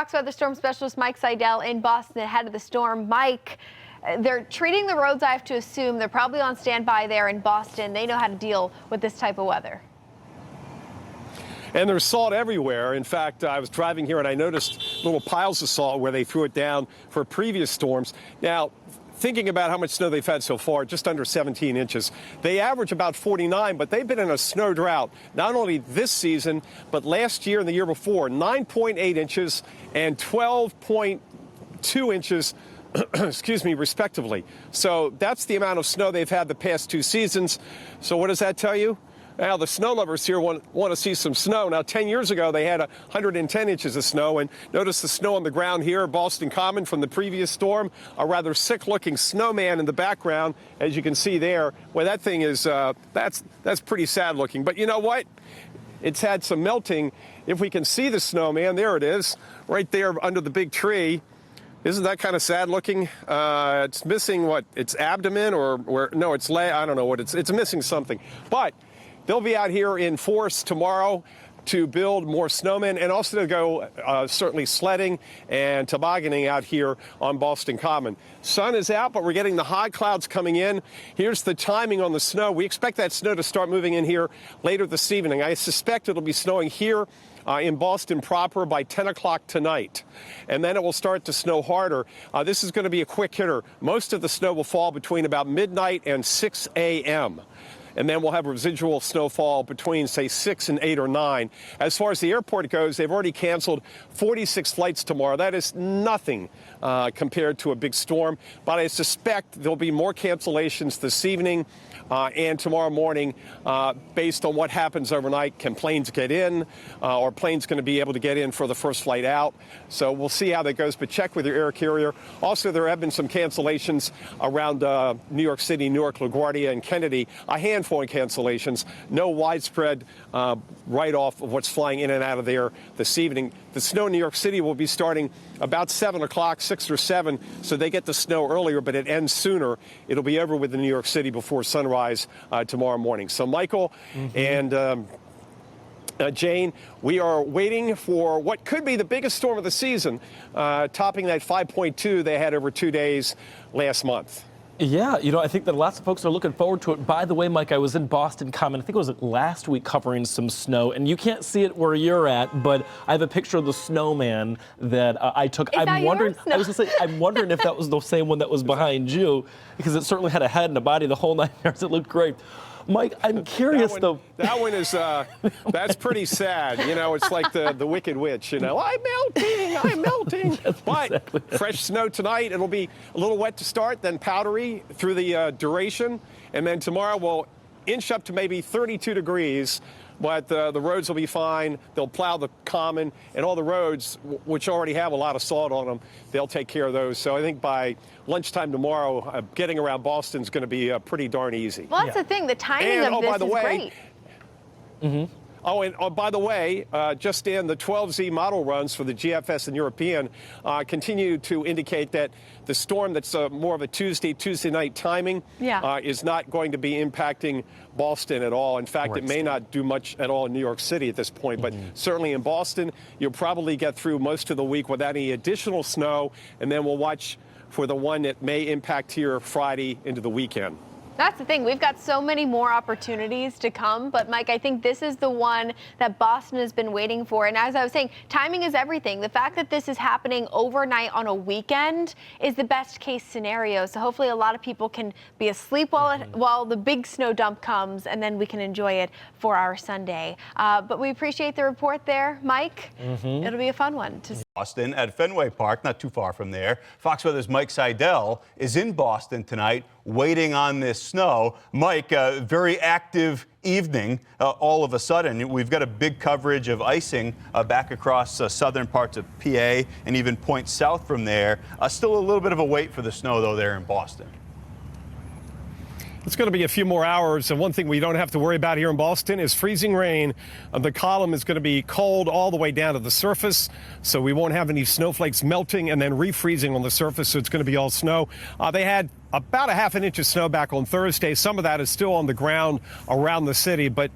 Fox Weather Storm Specialist Mike Seidel in Boston ahead of the storm. Mike, they're treating the roads, I have to assume. They're probably on standby there in Boston. They know how to deal with this type of weather. And there's salt everywhere. In fact, I was driving here and I noticed little piles of salt where they threw it down for previous storms. Now, thinking about how much snow they've had so far, just under 17 inches. They average about 49, but they've been in a snow drought, not only this season, but last year and the year before, 9.8 inches and 12.2 inches, excuse me, respectively. So that's the amount of snow they've had the past 2 seasons. So what does that tell you? Now, the snow lovers here want to see some snow. Now, 10 years ago, they had 110 inches of snow. And notice the snow on the ground here at Boston Common from the previous storm. A rather sick-looking snowman in the background, as you can see there. Well, that thing is, that's pretty sad-looking. But you know what? It's had some melting. If we can see the snowman, there it is, right there under the big tree. Isn't that kind of sad looking? It's missing what? Its abdomen or where? No, it's leg. I don't know what it's missing something. But they'll be out here in force tomorrow to build more snowmen and also to go certainly sledding and tobogganing out here on Boston Common. Sun is out, but we're getting the high clouds coming in. Here's the timing on the snow. We expect that snow to start moving in here later this evening. I suspect it'll be snowing here in Boston proper by 10 o'clock tonight. And then it will start to snow harder. This is going to be a quick hitter. Most of the snow will fall between about midnight and 6 a.m. And then we'll have residual snowfall between, say, 6 and 8 or 9. As far as the airport goes, they've already canceled 46 flights tomorrow. That is nothing compared to a big storm. But I suspect there'll be more cancellations this evening and tomorrow morning based on what happens overnight. Can planes get in? Or planes going to be able to get in for the first flight out? So we'll see how that goes. But check with your air carrier. Also, there have been some cancellations around New York City, Newark, LaGuardia, and Kennedy. A handful of cancellations. No widespread write-off of what's flying in and out of there this evening. The snow in New York City will be starting about 7 o'clock, 6 or 7, so they get the snow earlier, but it ends sooner. It'll be over with in New York City before sunrise tomorrow morning. So, Michael and Jane, we are waiting for what could be the biggest storm of the season, topping that 5.2 they had over 2 days last month. Yeah, you know, I think that lots of folks are looking forward to it. By the way, Mike, I was in Boston Common, I think it was last week, covering some snow, and you can't see it where you're at, but I have a picture of the snowman that I took. I'm wondering if that was the same one that was behind you, because it certainly had a head and a body, the whole 9 yards. It looked great. Mike, I'm curious, though. That one is, that's pretty sad. You know, it's like the Wicked Witch, you know, I'm melting. But exactly. Fresh snow tonight. It'll be a little wet to start, then powdery through the duration. And then tomorrow we'll inch up to maybe 32 degrees. But the roads will be fine. They'll plow the common, and all the roads, which already have a lot of salt on them, they'll take care of those. So I think by lunchtime tomorrow, getting around Boston is going to be pretty darn easy. Well, that's the thing. The timing of this is great. Oh, and by the way, just in the 12Z model runs for the GFS and European continue to indicate that the storm that's more of a Tuesday night timing is not going to be impacting Boston at all. In fact, it may not do much at all in New York City at this point, but certainly in Boston, you'll probably get through most of the week without any additional snow, and then we'll watch for the one that may impact here Friday into the weekend. That's the thing. We've got so many more opportunities to come. But, Mike, I think this is the one that Boston has been waiting for. And as I was saying, timing is everything. The fact that this is happening overnight on a weekend is the best case scenario. So hopefully a lot of people can be asleep while the big snow dump comes, and then we can enjoy it for our Sunday. But we appreciate the report there, Mike. It'll be a fun one to see. Boston at Fenway Park, not too far from there. Fox Weather's Mike Seidel is in Boston tonight, waiting on this snow. Mike, very active evening. All of a sudden, we've got a big coverage of icing back across southern parts of PA and even points south from there. Still a little bit of a wait for the snow, though, there in Boston. It's going to be a few more hours, and one thing we don't have to worry about here in Boston is freezing rain. The column is going to be cold all the way down to the surface, so we won't have any snowflakes melting and then refreezing on the surface, so it's going to be all snow. They had about a half an inch of snow back on Thursday. Some of that is still on the ground around the city, but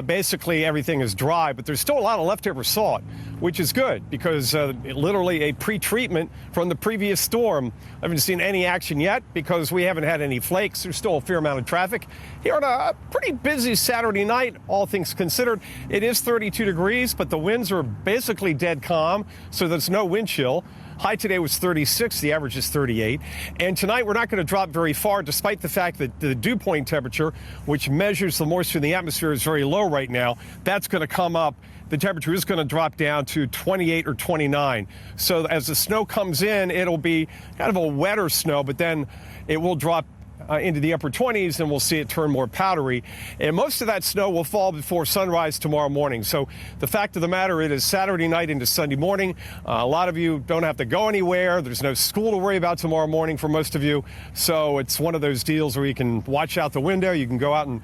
basically everything is dry. But there's still a lot of leftover salt, which is good because literally a pre-treatment from the previous storm. I haven't seen any action yet because we haven't had any flakes. There's still a fair amount of traffic here on a pretty busy Saturday night, all things considered. It is 32 degrees, but the winds are basically dead calm, so there's no wind chill. High today was 36, the average is 38. And tonight we're not going to drop very far, despite the fact that the dew point temperature, which measures the moisture in the atmosphere, is very low right now. That's going to come up. The temperature is going to drop down to 28 or 29. So as the snow comes in, it'll be kind of a wetter snow, but then it will drop into the upper 20s, and we'll see it turn more powdery. And most of that snow will fall before sunrise tomorrow morning. So the fact of the matter, it is Saturday night into Sunday morning. A lot of you don't have to go anywhere. There's no school to worry about tomorrow morning for most of you. So it's one of those deals where you can watch out the window. You can go out and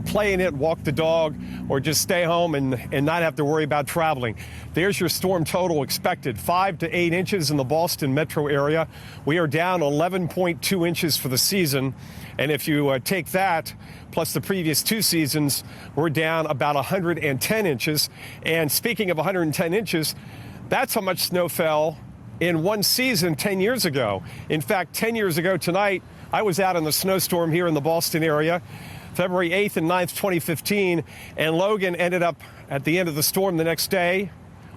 play in it, walk the dog, or just stay home and not have to worry about traveling. There's your storm total expected, 5 to 8 inches in the Boston metro area. We are down 11.2 inches for the season. And if you take that, plus the previous 2 seasons, we're down about 110 inches. And speaking of 110 inches, that's how much snow fell in one season 10 years ago. In fact, 10 years ago tonight, I was out in the snowstorm here in the Boston area, February 8th and 9th, 2015. And Logan ended up at the end of the storm the next day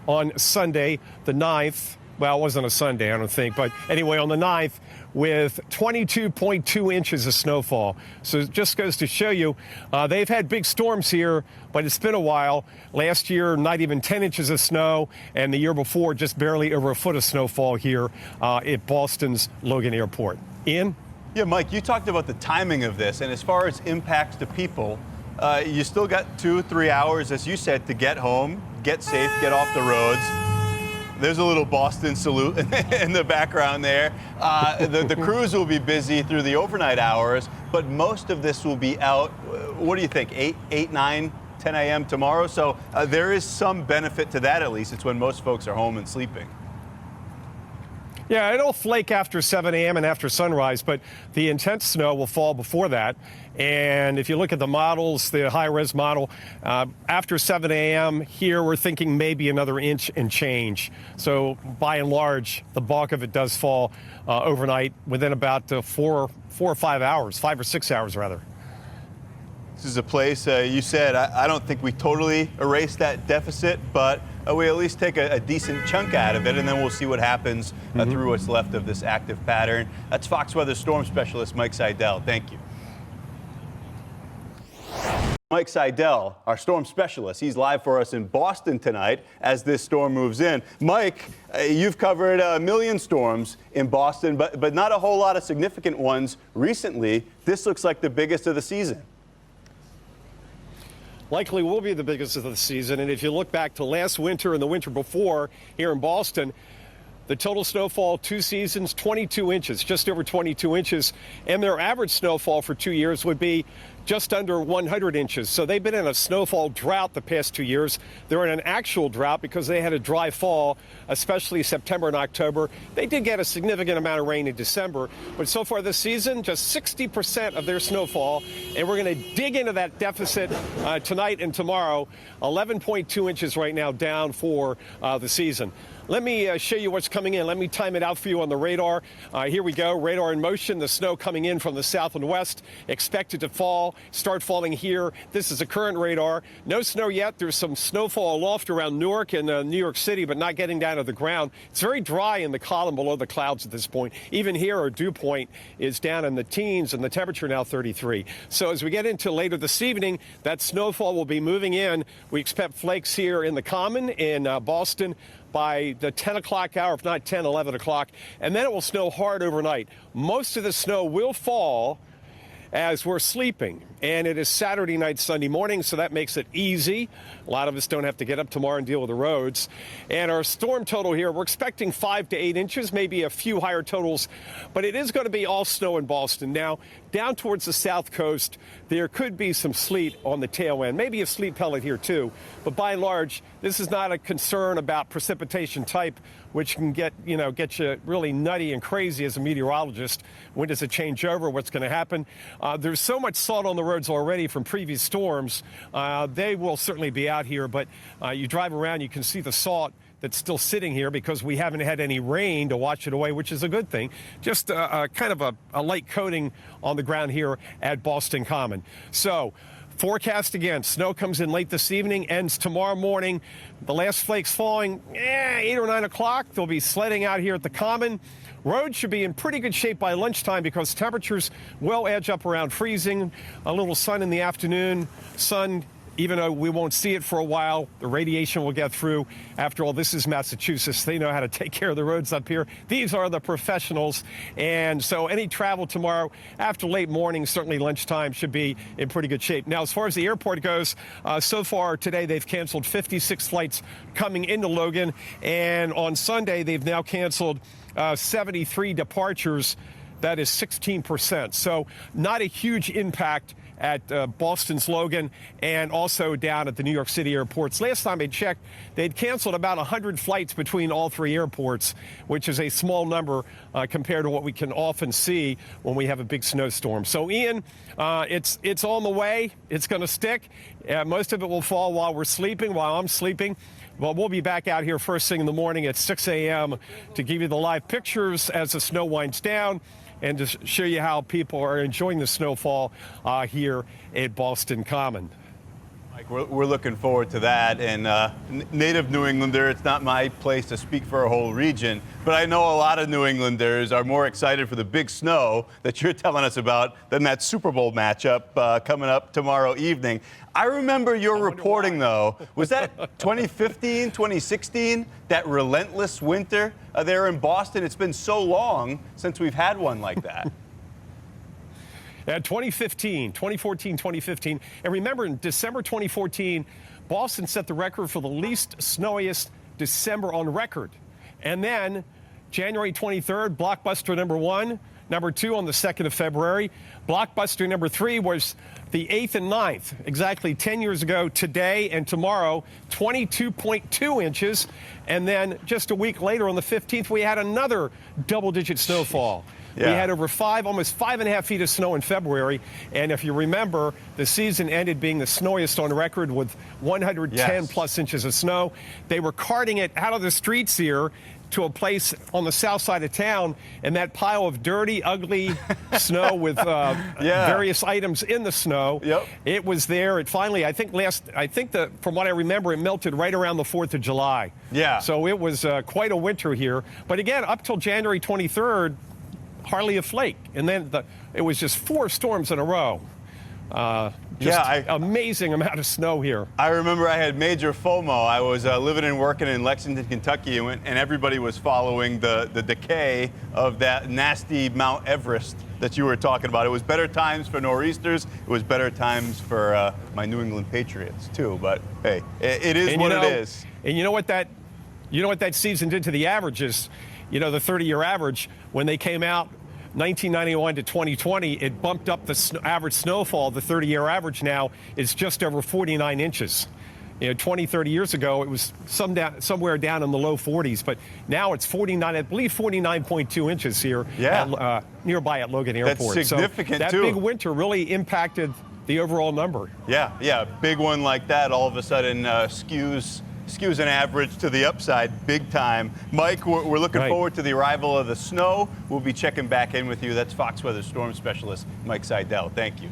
on Sunday, the 9th. Well, it wasn't a Sunday, I don't think. But anyway, on the 9th, with 22.2 inches of snowfall. So it just goes to show you, they've had big storms here, but it's been a while. Last year, not even 10 inches of snow, and the year before, just barely over a foot of snowfall here at Boston's Logan Airport. Ian? Yeah, Mike, you talked about the timing of this, and as far as impacts to people, you still got 2-3 hours, as you said, to get home, get safe, get off the roads. There's a little Boston salute in the background there. The crews will be busy through the overnight hours, but most of this will be out, what do you think, 8, 9, 10 a.m. tomorrow? So there is some benefit to that, at least. It's when most folks are home and sleeping. Yeah, it'll flake after 7 a.m. and after sunrise, but the intense snow will fall before that. And if you look at the models, the high-res model, after 7 a.m. here, we're thinking maybe another inch and change. So by and large, the bulk of it does fall overnight within about 4 or 5 hours, 5 or 6 hours rather. This is a place, you said, I don't think we totally erase that deficit, but we at least take a decent chunk out of it, and then we'll see what happens through what's left of this active pattern. That's Fox Weather Storm Specialist Mike Seidel. Thank you. Mike Seidel, our storm specialist. He's live for us in Boston tonight as this storm moves in. Mike, you've covered a million storms in Boston, but not a whole lot of significant ones recently. This looks like the biggest of the season. Likely will be the biggest of the season. And if you look back to last winter and the winter before here in Boston, the total snowfall 2 seasons, 22 inches, just over 22 inches. And their average snowfall for 2 years would be just under 100 inches. So they've been in a snowfall drought the past 2 years. They're in an actual drought because they had a dry fall, especially September and October. They did get a significant amount of rain in December, but so far this season, just 60% of their snowfall. And we're going to dig into that deficit tonight and tomorrow. 11.2 inches right now down for the season. Let me show you what's coming in. Let me time it out for you on the radar. Here we go. Radar in motion. The snow coming in from the south and west. Expected to fall. Start falling here. This is a current radar. No snow yet. There's some snowfall aloft around Newark and New York City, but not getting down to the ground. It's very dry in the column below the clouds at this point. Even here, our dew point is down in the teens, and the temperature now 33. So as we get into later this evening, that snowfall will be moving in. We expect flakes here in the Common in Boston by the 10 o'clock hour, if not 10, 11 o'clock, and then it will snow hard overnight. Most of the snow will fall as we're sleeping, and it is Saturday night, Sunday morning, so that makes it easy. A lot of us don't have to get up tomorrow and deal with the roads. And our storm total here, we're expecting 5 to 8 inches, maybe a few higher totals, but it is going to be all snow in Boston. Now, down towards the south coast, there could be some sleet on the tail end, maybe a sleet pellet here too, but by and large, this is not a concern about precipitation type, which can get you really nutty and crazy as a meteorologist. When does it change over? What's going to happen? There's so much salt on the roads already from previous storms. They will certainly be out here, but you drive around, you can see the salt that's still sitting here because we haven't had any rain to wash it away, which is a good thing. Just kind of a light coating on the ground here at Boston Common. So, forecast again, snow comes in late this evening, ends tomorrow morning. The last flakes falling, 8 or 9 o'clock. They'll be sledding out here at the Common. Roads should be in pretty good shape by lunchtime because temperatures will edge up around freezing. A little sun in the afternoon. Sun, even though we won't see it for a while, the radiation will get through. After all, this is Massachusetts. They know how to take care of the roads up here. These are the professionals. And so any travel tomorrow after late morning, certainly lunchtime, should be in pretty good shape. Now, as far as the airport goes, so far today they've canceled 56 flights coming into Logan. And on Sunday, they've now canceled 73 departures. That is 16%. So not a huge impact at Boston's Logan and also down at the New York City airports. Last time I checked, they'd canceled about 100 flights between all three airports, which is a small number compared to what we can often see when we have a big snowstorm. So, Ian, it's on the way. It's going to stick. Most of it will fall while we're sleeping, while I'm sleeping. Well, we'll be back out here first thing in the morning at 6 a.m. to give you the live pictures as the snow winds down and to show you how people are enjoying the snowfall here at Boston Common. Mike, we're looking forward to that. And native New Englander, it's not my place to speak for a whole region, but I know a lot of New Englanders are more excited for the big snow that you're telling us about than that Super Bowl matchup coming up tomorrow evening. I remember your reporting, though. Was that 2015, 2016, that relentless winter there in Boston? It's been so long since we've had one like that. 2014, 2015. And remember, in December 2014, Boston set the record for the least snowiest December on record. And then January 23rd, blockbuster number 1. Number 2 on the 2nd of February. Blockbuster number 3 was the 8th and 9th, exactly 10 years ago today and tomorrow, 22.2 inches. And then just a week later on the 15th, we had another double-digit snowfall. Yeah. We had over almost 5.5 feet of snow in February. And if you remember, the season ended being the snowiest on record with 110 plus inches of snow. They were carting it out of the streets here to a place on the south side of town, and that pile of dirty, ugly snow with various items in the snow. Yep. It was there. It finally, from what I remember, it melted right around the 4th of July. Yeah. So it was quite a winter here. But again, up till January 23rd, hardly a flake. And then it was just 4 storms in a row. Amazing amount of snow here. I remember I had major FOMO. I was living and working in Lexington, Kentucky, and everybody was following the decay of that nasty Mount Everest that you were talking about. It was better times for nor'easters. It was better times for my New England Patriots too. But hey, it is what it is. And you know what that season did to the averages? The 30-year average when they came out. 1991 to 2020, it bumped up the average snowfall. The 30-year average now is just over 49 inches. 20, 30 years ago, it was somewhere down in the low 40s, but now it's 49, I believe 49.2 inches here nearby at Logan Airport. That's significant, so that big winter really impacted the overall number. Yeah, big one like that all of a sudden skews an average to the upside big time. Mike, we're looking forward to the arrival of the snow. We'll be checking back in with you. That's Fox Weather Storm Specialist Mike Seidel. Thank you.